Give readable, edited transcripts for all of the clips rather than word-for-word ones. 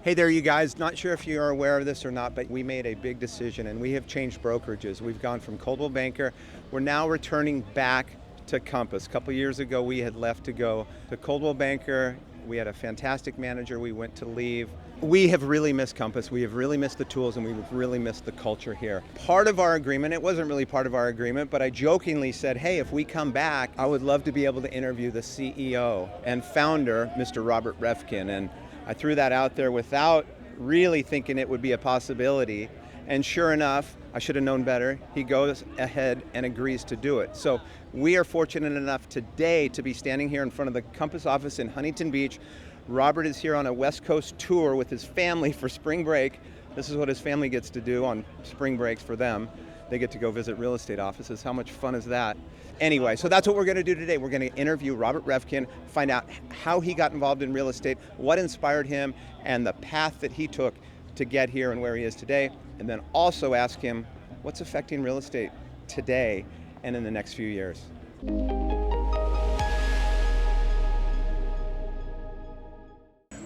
Hey there, you guys. Not sure if you are aware of this or not, but we made a big decision and we have changed brokerages. We've gone from Coldwell Banker. We're now returning back to Compass. A couple years ago, we had left to go to Coldwell Banker. We had a fantastic manager. We went to leave. We have really missed Compass. We have really missed the tools and we've really missed the culture here. Part of our agreement, it wasn't really part of our agreement, but I jokingly said, hey, if we come back, I would love to be able to interview the CEO and founder, Mr. Robert Reffkin. And I threw that out there without really thinking it would be a possibility. And sure enough, I should have known better. He goes ahead and agrees to do it. So we are fortunate enough today to be standing here in front of the Compass office in Huntington Beach. Robert is here on a West Coast tour with his family for spring break. This is what his family gets to do on spring breaks for them. They get to go visit real estate offices. How much fun is that? Anyway, so that's what we're going to do today. We're going to interview Robert Reffkin, find out how he got involved in real estate, what inspired him, and the path that he took to get here and where he is today. And then also ask him what's affecting real estate today and in the next few years.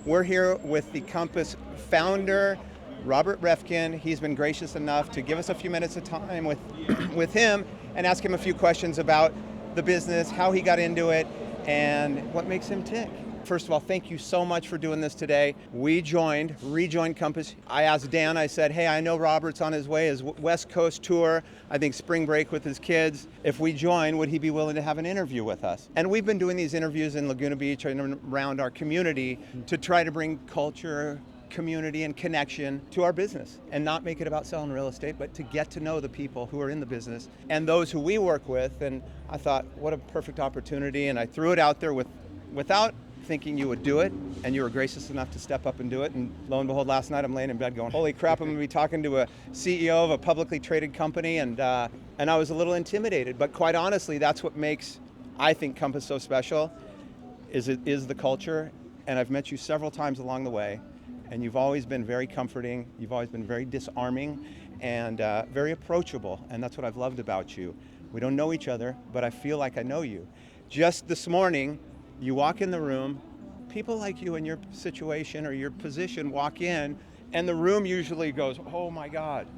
We're here with the Compass founder, Robert Reffkin. He's been gracious enough to give us a few minutes of time with him and ask him a few questions about the business, how he got into it, and what makes him tick. First of all, thank you so much for doing this today. We rejoined Compass. I asked Dan, I said, hey, I know Robert's on his way, his West Coast tour, I think spring break with his kids. If we join, would he be willing to have an interview with us? And we've been doing these interviews in Laguna Beach and around our community to try to bring culture, community, and connection to our business and not make it about selling real estate, but to get to know the people who are in the business and those who we work with. And I thought, what a perfect opportunity. And I threw it out there without thinking you would do it, and you were gracious enough to step up and do it. And lo and behold, last night I'm laying in bed going, holy crap, I'm gonna be talking to a CEO of a publicly traded company, and I was a little intimidated. But quite honestly, that's what makes, I think, Compass so special, is the culture. And I've met you several times along the way, and you've always been very comforting, you've always been very disarming, and very approachable, and that's what I've loved about you. We don't know each other, but I feel like I know you. Just this morning, you walk in the room, people like you in your situation or your position walk in, and the room usually goes, oh my God.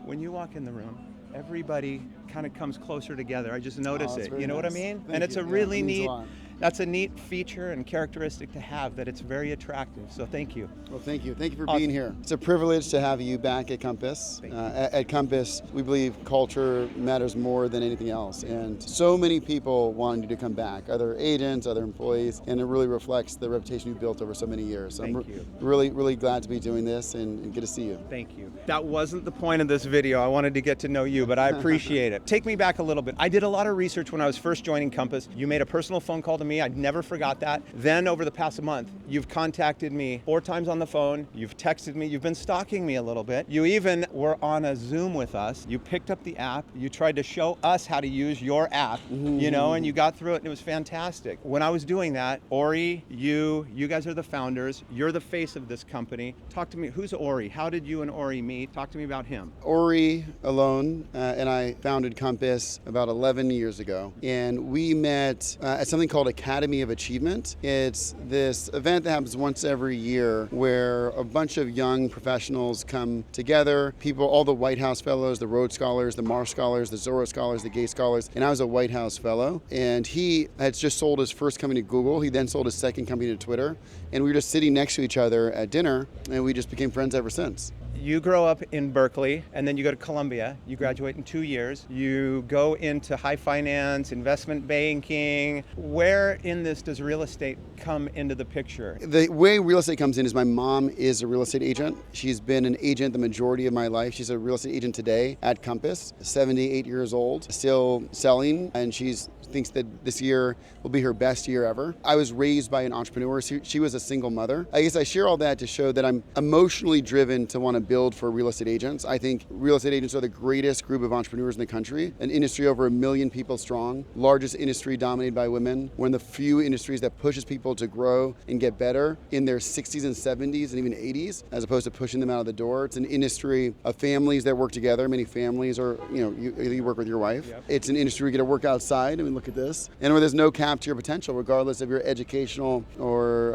When you walk in the room, everybody kind of comes closer together. I just notice it. You know what I mean? Thank and it's you. a really neat, a that's a neat feature and characteristic to have, that it's very attractive. So thank you. Well, thank you. Thank you for being here. It's a privilege to have you back at Compass. At Compass, we believe culture matters more than anything else. And so many people wanting you to come back, other agents, other employees, and it really reflects the reputation you've built over so many years. So Thank you. Really, really glad to be doing this and get to see you. Thank you. That wasn't the point of this video. I wanted to get to know you, but I appreciate it. Take me back a little bit. I did a lot of research when I was first joining Compass. You made a personal phone call to me. I never forgot that. Then over the past month, you've contacted me 4 times on the phone. You've texted me. You've been stalking me a little bit. You even were on a Zoom with us. You picked up the app. You tried to show us how to use your app, you know, and you got through it, and it was fantastic. When I was doing that, Ori, you guys are the founders. You're the face of this company. Talk to me. Who's Ori? How did you and Ori meet? Talk to me about him. Ori alone and I founded Compass about 11 years ago, and we met at something called Academy of Achievement. It's this event that happens once every year where a bunch of young professionals come together, people, all the White House fellows, the Rhodes Scholars, the Marsh Scholars, the Zorro Scholars, the Gay Scholars, and I was a White House fellow, and he had just sold his first company to Google. He then sold his second company to Twitter, and we were just sitting next to each other at dinner, and we just became friends ever since. You grow up in Berkeley, and then you go to Columbia. You graduate in 2 years. You go into high finance, investment banking. Where in this does real estate come into the picture? The way real estate comes in is my mom is a real estate agent. She's been an agent the majority of my life. She's a real estate agent today at Compass, 78 years old, still selling, and she's thinks that this year will be her best year ever. I was raised by an entrepreneur. She was a single mother. I guess I share all that to show that I'm emotionally driven to want to build for real estate agents. I think real estate agents are the greatest group of entrepreneurs in the country, an industry over 1 million people strong, largest industry dominated by women, one of the few industries that pushes people to grow and get better in their 60s and 70s and even 80s, as opposed to pushing them out of the door. It's an industry of families that work together. Many families are, you work with your wife. Yep. It's an industry where you get to work outside. I mean, look at this, and where there's no cap to your potential, regardless of your educational or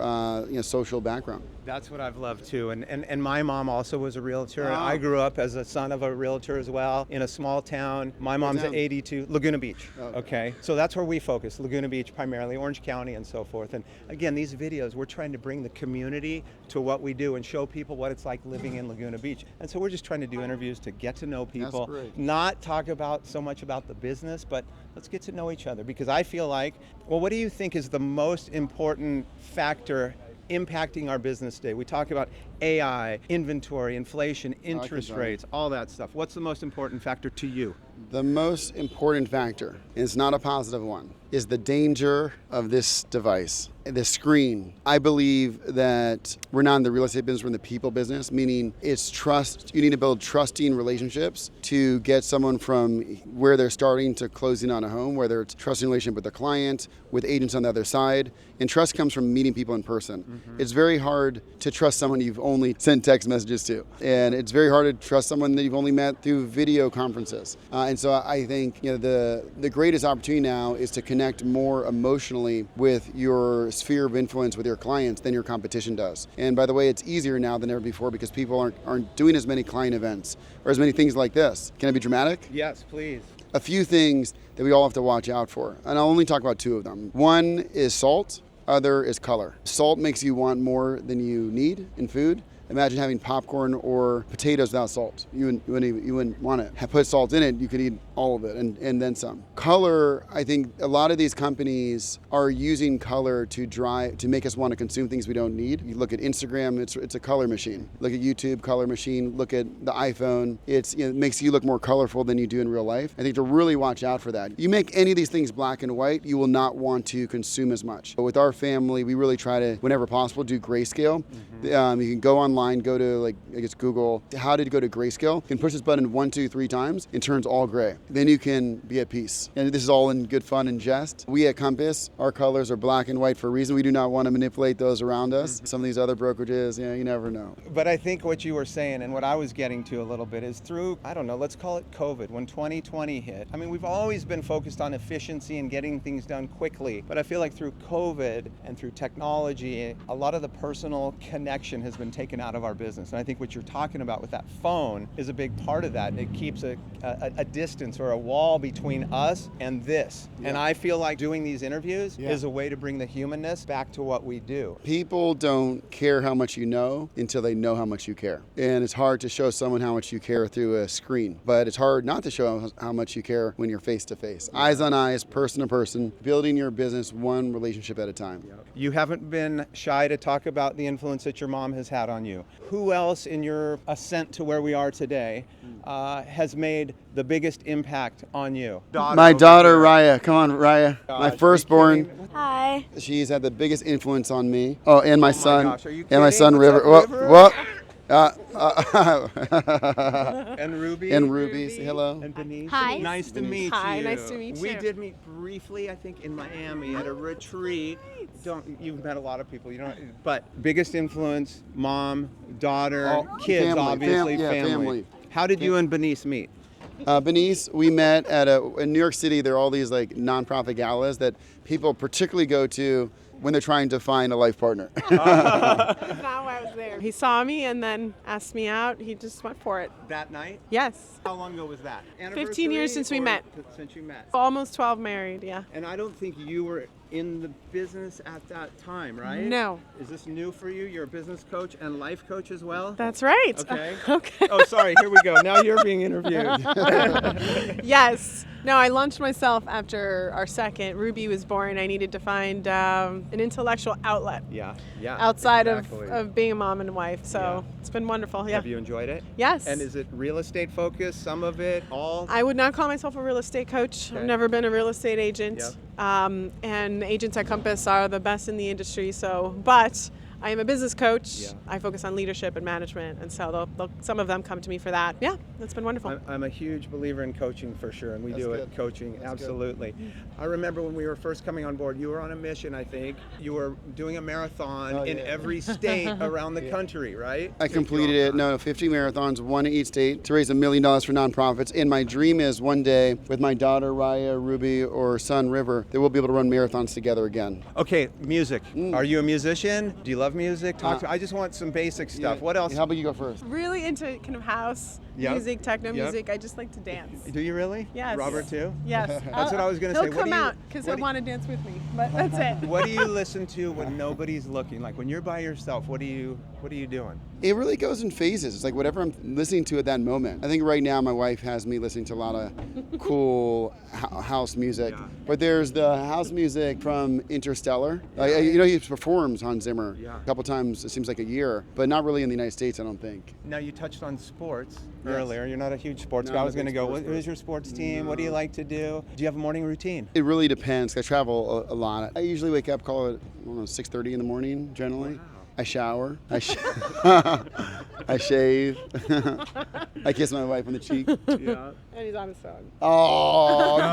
social background. That's what I've loved too. And my mom also was a realtor. Wow. I grew up as a son of a realtor as well in a small town. My mom's at 82, Laguna Beach. Oh. Okay. So that's where we focus, Laguna Beach primarily, Orange County and so forth. And again, these videos, we're trying to bring the community to what we do and show people what it's like living in Laguna Beach. And so we're just trying to do interviews to get to know people, not talk about so much about the business, but let's get to know each other, because I feel like, well, what do you think is the most important factor impacting our business today? We talk about AI, inventory, inflation, interest rates, all that stuff. What's the most important factor to you? The most important factor, and it's not a positive one, is the danger of this device, the screen. I believe that we're not in the real estate business, we're in the people business, meaning it's trust. You need to build trusting relationships to get someone from where they're starting to closing on a home, whether it's trusting relationship with the client, with agents on the other side. And trust comes from meeting people in person. Mm-hmm. It's very hard to trust someone you've only sent text messages to. And it's very hard to trust someone that you've only met through video conferences. And so I think the greatest opportunity now is to connect more emotionally with your sphere of influence with your clients than your competition does. And by the way, it's easier now than ever before because people aren't doing as many client events or as many things like this. Can I be dramatic? Yes, please. A few things that we all have to watch out for. And I'll only talk about two of them. One is salt, other is color. Salt makes you want more than you need in food. Imagine having popcorn or potatoes without salt. You wouldn't want it. Put salt in it, you could eat all of it and then some. Color, I think a lot of these companies are using color to make us want to consume things we don't need. You look at Instagram, it's a color machine. Look at YouTube, color machine. Look at the iPhone. It makes you look more colorful than you do in real life. I think to really watch out for that. You make any of these things black and white, you will not want to consume as much. But with our family, we really try to, whenever possible, do grayscale. Mm-hmm. You can go online, go to Google, how to go to grayscale. You can push this button 1, 2, 3 times, it turns all gray. Then you can be at peace. And this is all in good fun and jest. We at Compass, our colors are black and white for a reason. We do not want to manipulate those around us. Mm-hmm. Some of these other brokerages, you never know. But I think what you were saying and what I was getting to a little bit is through, I don't know, let's call it COVID, when 2020 hit. I mean, we've always been focused on efficiency and getting things done quickly. But I feel like through COVID and through technology, a lot of the personal connection has been taken out of our business. And I think what you're talking about with that phone is a big part of that. It keeps a distance or a wall between us and this. Yeah. And I feel like doing these interviews is a way to bring the humanness back to what we do. People don't care how much you know until they know how much you care. And it's hard to show someone how much you care through a screen. But it's hard not to show how much you care when you're face to face. Eyes on eyes, person to person, building your business one relationship at a time. You haven't been shy to talk about the influence that your mom has had on you. Who else in your ascent to where we are today has made the biggest impact on you? My daughter, Raya. Come on, Raya. My firstborn. Hi. She's had the biggest influence on me. Oh, and my son. Gosh, are you and my kidding? son, What's River. up, And Ruby. And Ruby. Say hello. And Denise. Hi. Nice to meet you. Hi, nice to meet you. We did meet briefly, I think, in Miami at a retreat. You've met a lot of people, but biggest influence, mom, daughter, kids, family. obviously, Family. How did you and Benice meet? Benice, we met in New York City. There are all these nonprofit galas that people particularly go to when they're trying to find a life partner. That's not why I was there. He saw me and then asked me out. He just went for it. That night? Yes. How long ago was that? 15 years since we met. Since you met. Almost 12 married, yeah. And I don't think you were in the business at that time, right? No. Is this new for you? You're a business coach and life coach as well? That's right. Okay. Okay. Oh, sorry. Here we go. Now you're being interviewed. Yes. No, I launched myself after our second. Ruby was born. I needed to find an intellectual outlet. Yeah. Outside exactly. of being a mom and wife. So It's been wonderful. Yeah. Have you enjoyed it? Yes. And is it real estate focused? Some of it? All? I would not call myself a real estate coach. Okay. I've never been a real estate agent. Yep. And agents at Compass are the best in the industry. But I am a business coach. Yeah. I focus on leadership and management, and so some of them come to me for that. Yeah, that's been wonderful. I'm a huge believer in coaching for sure, and we That's do good. it coaching, That's absolutely. I remember when we were first coming on board, you were on a mission, I think. You were doing a marathon in every state around the country, right? I completed it. No, 50 marathons, one in each state, to raise $1 million for nonprofits. And my dream is one day, with my daughter Raya, Ruby, or son River, that we'll be able to run marathons together again. Okay, music. Are you a musician? Do you love music? I just want some basic stuff. What else? How about you go first? Really into kind of house music, techno music. I just like to dance. Do you really? Yes. Robert too? Yes. That's what I was going to say. He'll come out because he'll want to dance with me, but that's it. What do you listen to when nobody's looking? Like when you're by yourself, what are you doing? It really goes in phases. It's like whatever I'm listening to at that moment. I think right now my wife has me listening to a lot of cool house music. Yeah. But there's the house music from Interstellar. You know, he performs Hans Zimmer a couple times, it seems like a year, but not really in the United States, I don't think. Now you touched on sports earlier. You're not a huge sports guy. I I'm was a going to big go, sports who's your sports team? What do you like to do? Do you have a morning routine? It really depends. I travel a lot. I usually wake up, call it 6:30 in the morning, generally. I shower. I shave. I kiss my wife on the cheek. Yeah. And he's on his phone. Oh, no.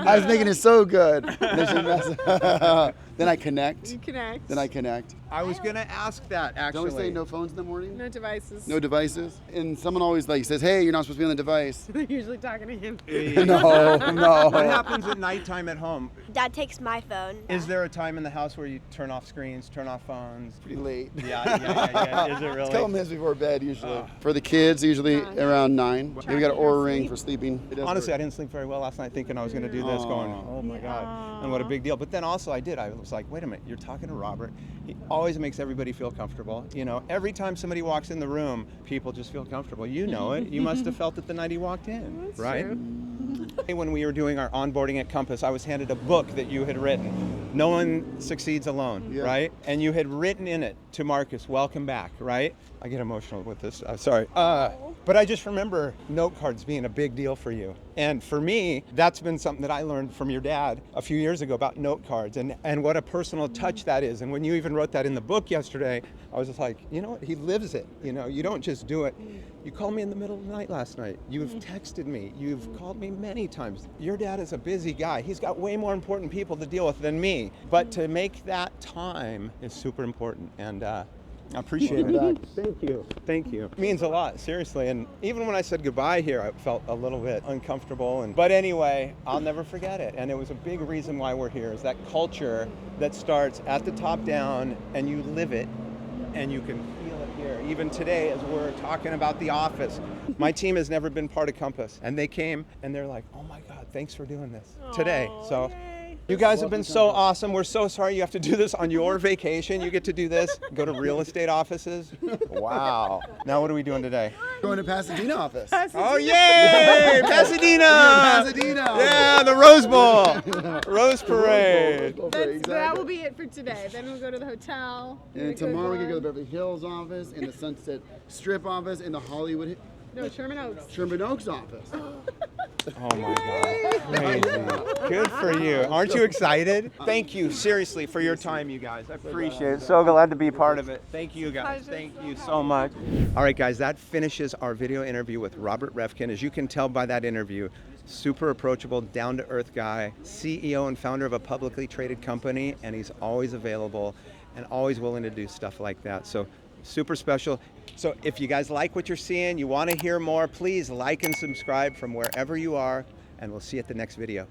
I was making it so good. Then I connect. You connect. Then I connect. I was going to ask that, actually. Don't we say no phones in the morning? No devices. No devices? And someone always says, hey, you're not supposed to be on the device. They're usually talking to him. No. What happens at nighttime at home? Dad takes my phone. Is there a time in the house where you turn off screens, turn off phones? Pretty late. Yeah. Is it really? It's a couple minutes before bed, usually. For the kids, usually around 9. We got an Oura ring for sleeping. Honestly, I didn't sleep very well last night thinking I was going to do this, going, oh my God, and what a big deal. But then also I did. I was like, wait a minute, you're talking to Robert. He always makes everybody feel comfortable. You know, every time somebody walks in the room, people just feel comfortable. You know it. You must have felt it the night he walked in, That's right? true. When we were doing our onboarding at Compass, I was handed a book that you had written. No one succeeds alone, right? And you had written in it to Marcus, welcome back, right? I get emotional with this. Sorry. But I just remember note cards being a big deal for you. And for me, that's been something that I learned from your dad a few years ago about note cards and what a personal touch that is. And when you even wrote that in the book yesterday, I was just like, you know what? He lives it. You know, you don't just do it. You called me in the middle of the night last night. You've texted me. You've called me many times. Your dad is a busy guy. He's got way more important people to deal with than me. But to make that time is super important. And I appreciate it. Thank you. It means a lot, seriously. And even when I said goodbye here, I felt a little bit uncomfortable. But anyway, I'll never forget it. And it was a big reason why we're here, is that culture that starts at the top down and you live it and you can feel it here. Even today, as we're talking about the office, my team has never been part of Compass. And they came and they're like, oh my God, thanks for doing this today. So. Yay. You guys have been so awesome. We're so sorry you have to do this on your vacation. You get to do this, go to real estate offices. Wow. Now what are we doing today? Going to Pasadena office. Oh, yay! Pasadena! Pasadena! Yeah, the Rose Bowl. Rose Parade. That will be it for today. Then we'll go to the hotel. And tomorrow we can go to the Beverly Hills office, and the Sunset Strip office, and the Hollywood No, Sherman Oaks. Sherman Oaks office. Oh my God. Crazy. Good for you. Aren't you excited? Thank you, seriously, for your time, you guys. I appreciate it. So glad to be part of it. Thank you, guys. Thank you so much. All right, guys, that finishes our video interview with Robert Reffkin. As you can tell by that interview, super approachable, down-to-earth guy, CEO and founder of a publicly traded company, and he's always available and always willing to do stuff like that. So super special. So if you guys like what you're seeing, you want to hear more, please like and subscribe from wherever you are, and we'll see you at the next video.